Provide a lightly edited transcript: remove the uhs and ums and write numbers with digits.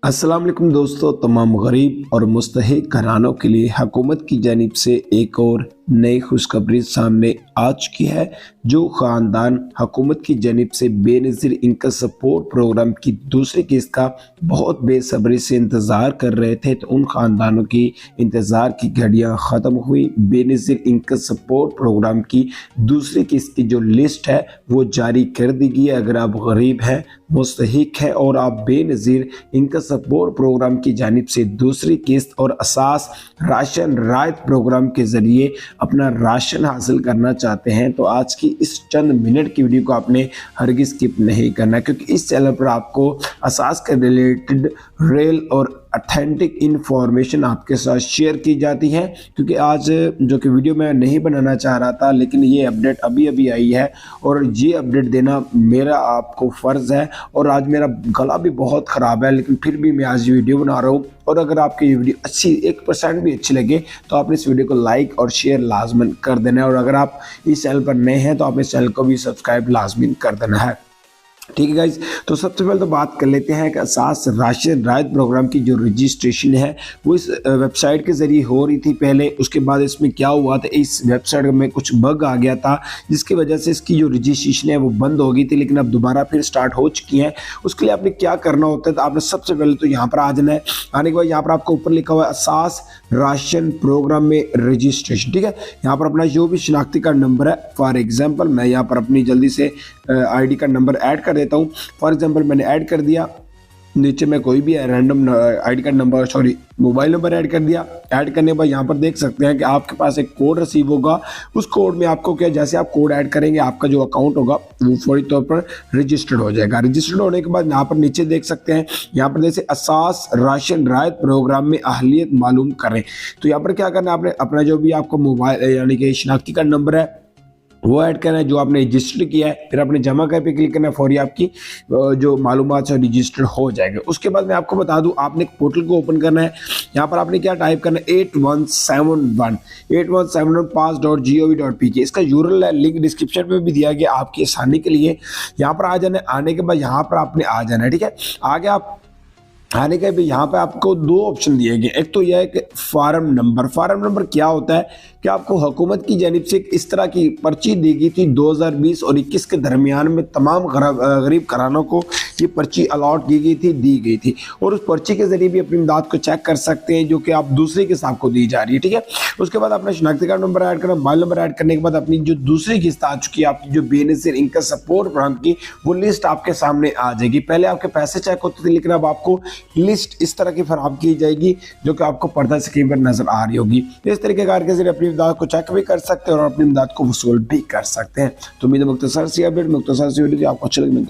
अस्सलाम वालेकुम दोस्तों, तमाम गरीब और मुस्तहिक घरानों के लिए हुकूमत की जानिब से एक और नई खुशखबरी सामने आ चुकी है। जो ख़ानदान हुकूमत की जानिब से बेनज़ीर इनकम सपोर्ट प्रोग्राम की दूसरी किस्त का बहुत बेसब्री से इंतज़ार कर रहे थे, तो उन ख़ानदानों की इंतज़ार की घड़ियाँ ख़त्म हुई। बेनज़ीर इनकम सपोर्ट प्रोग्राम की दूसरी किस्त की जो लिस्ट है वो जारी कर दी गई है। अगर आप गरीब हैं, मुस्तहिक हैं और आप बेनज़ीर इनकम सपोर्ट प्रोग्राम की जानिब से दूसरी किस्त और असास राशन राहत प्रोग्राम के ज़रिए अपना राशन हासिल करना चाहते हैं, तो आज की इस चंद मिनट की वीडियो को आपने हरगिज़ स्किप नहीं करना, क्योंकि इस चैनल पर आपको असास के रिलेटेड रियल और ऑथेंटिक इन्फॉर्मेशन आपके साथ शेयर की जाती है। क्योंकि आज जो कि वीडियो मैं नहीं बनाना चाह रहा था, लेकिन ये अपडेट अभी अभी आई है और ये अपडेट देना मेरा आपको फ़र्ज़ है। और आज मेरा गला भी बहुत ख़राब है, लेकिन फिर भी मैं आज ये वीडियो बना रहा हूँ। और अगर आपकी ये वीडियो अच्छी 1% भी अच्छी लगे तो आपने इस वीडियो को लाइक और शेयर लाजमन कर देना है। और अगर आप इस चैनल पर नए हैं तो आप इस चैनल को भी सब्सक्राइब लाजमन कर देना है। ठीक है गाइज, तो सबसे पहले तो बात कर लेते हैं कि असास राशन राहत प्रोग्राम की जो रजिस्ट्रेशन है वो इस वेबसाइट के ज़रिए हो रही थी पहले। उसके बाद इसमें क्या हुआ था, इस वेबसाइट में कुछ बग आ गया था जिसकी वजह से इसकी जो रजिस्ट्रेशन है वो बंद हो गई थी, लेकिन अब दोबारा फिर स्टार्ट हो चुकी है। उसके लिए आपने क्या करना होता है, तो आपने सबसे पहले तो यहाँ पर आ जाना है। आने के बाद यहाँ पर आपको ऊपर लिखा हुआ है असास राशन प्रोग्राम में रजिस्ट्रेशन। ठीक है, यहाँ पर अपना जो भी शनाख्ती कार्ड नंबर है, फॉर एग्जाम्पल मैं यहाँ पर अपनी जल्दी से ID कार्ड नंबर ऐड कर देता हूँ। फॉर एग्जांपल मैंने ऐड कर दिया, नीचे में कोई भी random ID card number mobile number add कर दिया। ऐड करने के बाद यहाँ पर देख सकते हैं कि आपके पास एक कोड रिसीव होगा। उस कोड में आपको क्या, जैसे आप कोड ऐड करेंगे आपका जो अकाउंट होगा वो फौरी तौर पर रजिस्टर्ड हो जाएगा। रजिस्टर्ड होने के बाद यहाँ पर नीचे देख सकते हैं, यहाँ पर जैसे असास राशन राहत प्रोग्राम में अहलियत मालूम करें, तो यहाँ पर क्या करना है, आपने अपना जो भी आपको मोबाइल यानी कि शनाख्ती कार्ड नंबर है वो ऐड करना है जो आपने रजिस्टर किया है। फिर आपने जमा कर पे क्लिक करना है, फौरी आपकी जो मालूमात है रजिस्टर हो जाएगा। उसके बाद मैं आपको बता दूं, आपने एक पोर्टल को ओपन करना है। यहाँ पर आपने क्या टाइप करना है, 8171 pass.gov.pk। इसका यूआरएल है, लिंक डिस्क्रिप्शन में भी दिया गया आपकी आसानी के लिए। यहाँ पर आ जाना है। आने के बाद यहाँ पर आपने आ जाना है। ठीक है, आगे आप आने के भी यहाँ पे आपको दो ऑप्शन दिए गए। एक तो यह है कि फार्म नंबर। फार्म नंबर क्या होता है कि आपको हुकूमत की जानिब से इस तरह की पर्ची दी गई थी 2020 और 21 के दरमियान में तमाम गरीब घरानों को ये पर्ची अलॉट की गई थी, दी गई थी। और उस पर्ची के जरिए भी अपनी इमदाद को चेक कर सकते हैं जो कि आप दूसरे के साथ को दी जा रही है। ठीक है, उसके बाद अपना शनाख्ती कार्ड नंबर ऐड करना, मोबाइल नंबर ऐड करने के बाद अपनी जो दूसरी किस्त आ चुकी है आपकी जो बेनज़ीर इनकम सपोर्ट प्रोग्राम की, वो लिस्ट आपके सामने आ जाएगी। पहले आपके पैसे चेक होते थे, लेकिन अब आपको लिस्ट इस तरह की फराहम की जाएगी जो कि आपको पर्दा स्क्रीन पर नजर आ रही होगी। इस तरीके कार के जरिए अपनी इमदाद को चेक भी कर सकते हैं और अपनी इमदाद को वसूल भी कर सकते हैं। तो उम्मीद है मुख्तसर सी अपडेट, मुख्तसर सी वीडियो आपको अच्छी लगी।